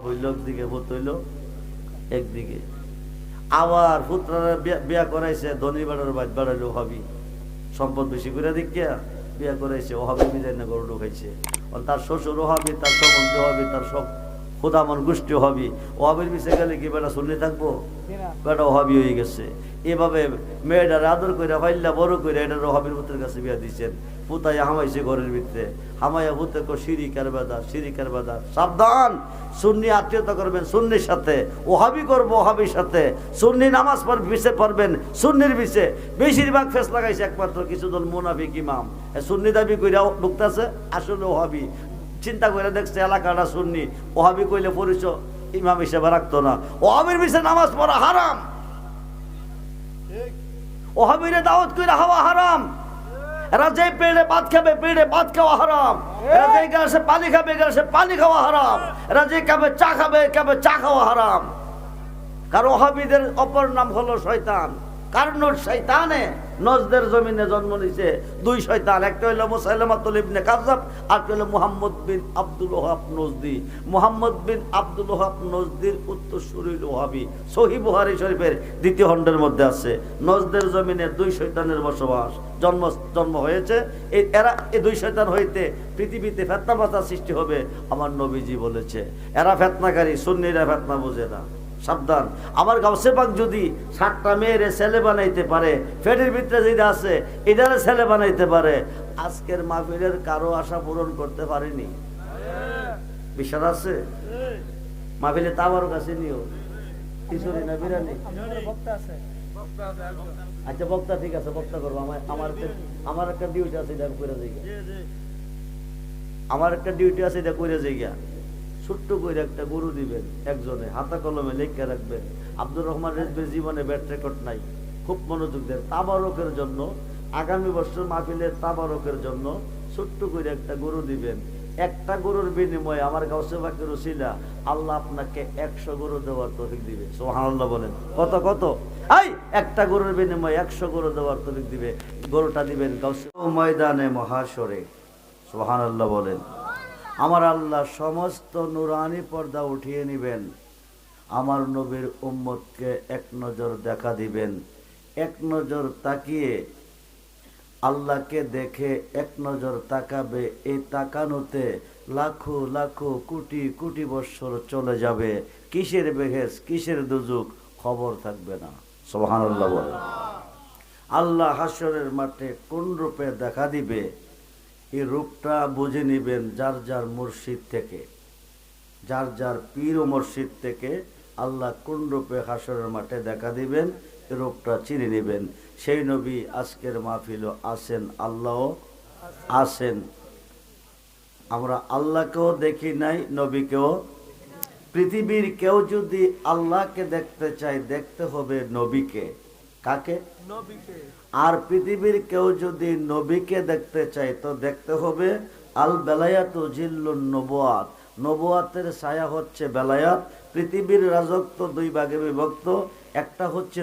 হইল একদিকে, ভূত হইল একদিকে। আবার পুত্রারা বিয়া করাইছে, ধনী বেড়ার বাদ বেড়াইলো হবি, সম্পদ বেশি করে দেখিয়া বিয়া করাইছে, ওহাবি বিদায় না গরু ঢুকাইছে। তার শ্বশুর হবি, তার সম্বন্ধে হবি, তার সব খুদামন গোষ্ঠী হবি। ওহাবির পিছে গেলে কি বেটা শুনলে থাকবো? বেটা হবি হয়ে গেছে। এভাবে মেয়েটার আদর করে ফাইল্লা বড় করে এটার হবির পুত্রের কাছে বিয়া দিচ্ছেন। পুতাই হামাইছে ঘরের ভিতরে, হামাইয়া পুতে সিরিকার বাদা, সিরিকার বাদা। সাবধান, সুন্নি আত্মীয়তা করবেন সুন্নির সাথে, ওহাবি করবো ওহাবির সাথে। সুন্নি নামাজ পিছে পড়বেন সুন্নির পিছে। বেশিরভাগ ফেস লাগাইছে একমাত্র কিছু দল মুনাফিক ইমাম, সুন্নি দাবি কইরা ঢুকতেছে, আসলে ওহাবি। চিন্তা করে দেখছে এলাকাটা সুন্নি, ওহাবি কইলে পরিচয় ইমাম হিসেবে রাখতো না। ওহাবির পিছে নামাজ পড়া হারাম, ওহাবিরে দাওয়াত কইরা হওয়া হারাম। এরা যে পেড়ে ভাত খাবে, পেড়ে ভাত খাওয়া হারাম। এরা যে গ্লাসে পানি খাবে, গ্লাসে পানি খাওয়া হারাম। এরা যে কাপে চা খাবে, কাপে চা খাওয়া হারাম। কারণ ওহাবিদের অপর নাম হলো শয়তান। কারণ শয়তানে নজদের জমিনে জন্ম নিছে দুই শয়তান, একটা হইল মুসাইলামাতুল ইবনে কাযযাব, আর একটা হইল মুহাম্মদ বিন আব্দুল ওহাব নজদি। মুহাম্মদ বিন আব্দুল ওহাব নজদির উত্তরসূরি ওহাবি। সহিহ বুখারী শরীফের দ্বিতীয় খণ্ডের মধ্যে আছে, নজদের জমিনে দুই শয়তানের বসবাস, জন্ম হয়েছে। এরা এই দুই শয়তান হইতে পৃথিবীতে ফিতনা পাতা সৃষ্টি হবে, আমার নবীজি বলেছে। এরা ফিতনাকারী, সুন্নিরা ফিতনা বোঝে না। সাবধান, আমার গাউসে পাক যদি 7টা মেয়েরে ছেলে বানাইতে পারে, পেটের ভিতরে যেটা আছে এটারে ছেলে বানাইতে পারে, আজকের মাহফিলের কারো আশা পূরণ করতে পারেনি। বিশ্বাস আছে? মাহফিলে তাবার কাছে নিও, খিচুড়ি না বিরিয়ানি? আচ্ছা বক্তা, ঠিক আছে, বক্তা করবো। আমার একটা ডিউটি আছে, এটা করে যাই। আমার একটা ডিউটি আছে, এটা করে যাই। ছোট্ট করে একটা গরু দিবেন, একজনে হাতা কলমে লেখা রাখবেন। আব্দুর রহমান রেজবির জীবনে ব্যাট রেকর্ড নাই, খুব মনোযোগ দেন। তাবারকের জন্য, আগামী বছর মাহফিলের তাবারকের জন্য ছোট্ট করে একটা গরু দিবেন। একটা গরুর বিনিময়ে আমার গাউসে পাকের ওসিলা আল্লাহ আপনাকে 100 গরু দেওয়ার তৌফিক দিবে। সুবহানাল্লাহ বলেন। কত কত? এই একটা গরুর বিনিময়ে 100 গরু দেওয়ার তৌফিক দিবে। গরুটা দিবেন গাউসে ময়দানে মহাশরে। সুবহানাল্লাহ বলেন। আমার আল্লাহ সমস্ত নুরানি পর্দা উঠিয়ে নিবেন, আমার নবীর উম্মতকে এক নজর দেখা দিবেন। এক নজর তাকিয়ে আল্লাহকে দেখে এক নজর তাকাবে, এই তাকানোতে লাখো লাখো কোটি কোটি বৎসর চলে যাবে। কিসের বেহেস, কিসের দুজুক, খবর থাকবে না। সুবহানাল্লাহ বলেন। আল্লাহ হাসরের মাঠে কোন রূপে দেখা দিবে, এই রূপটা বুঝে নিবেন যার যার মুর্শিদ থেকে, যার যার পীর ও মুর্শিদ থেকে আল্লাহ কোন রূপে হাসরের মাঠে দেখা দিবেন, এই রূপটা চিনে নেবেন। সেই নবী আজকের মাহফিলও আছেন, আল্লাহও আছেন। আমরা আল্লাহকেও দেখি নাই, নবীকেও। পৃথিবীর কেউ যদি আল্লাহকে দেখতে চায়, দেখতে হবে নবীকে। কাকে? নবীকে। আর পৃথিবীর কেউ যদি নবীকে দেখতে চায়, তো দেখতে হবে আল বেলায়াতু জিল্লুন নবুয়াত। নবুয়াতের ছায়া হচ্ছে বেলায়াত। পৃথিবীর রাজত্ব দুই ভাগে বিভক্ত, একটা হচ্ছে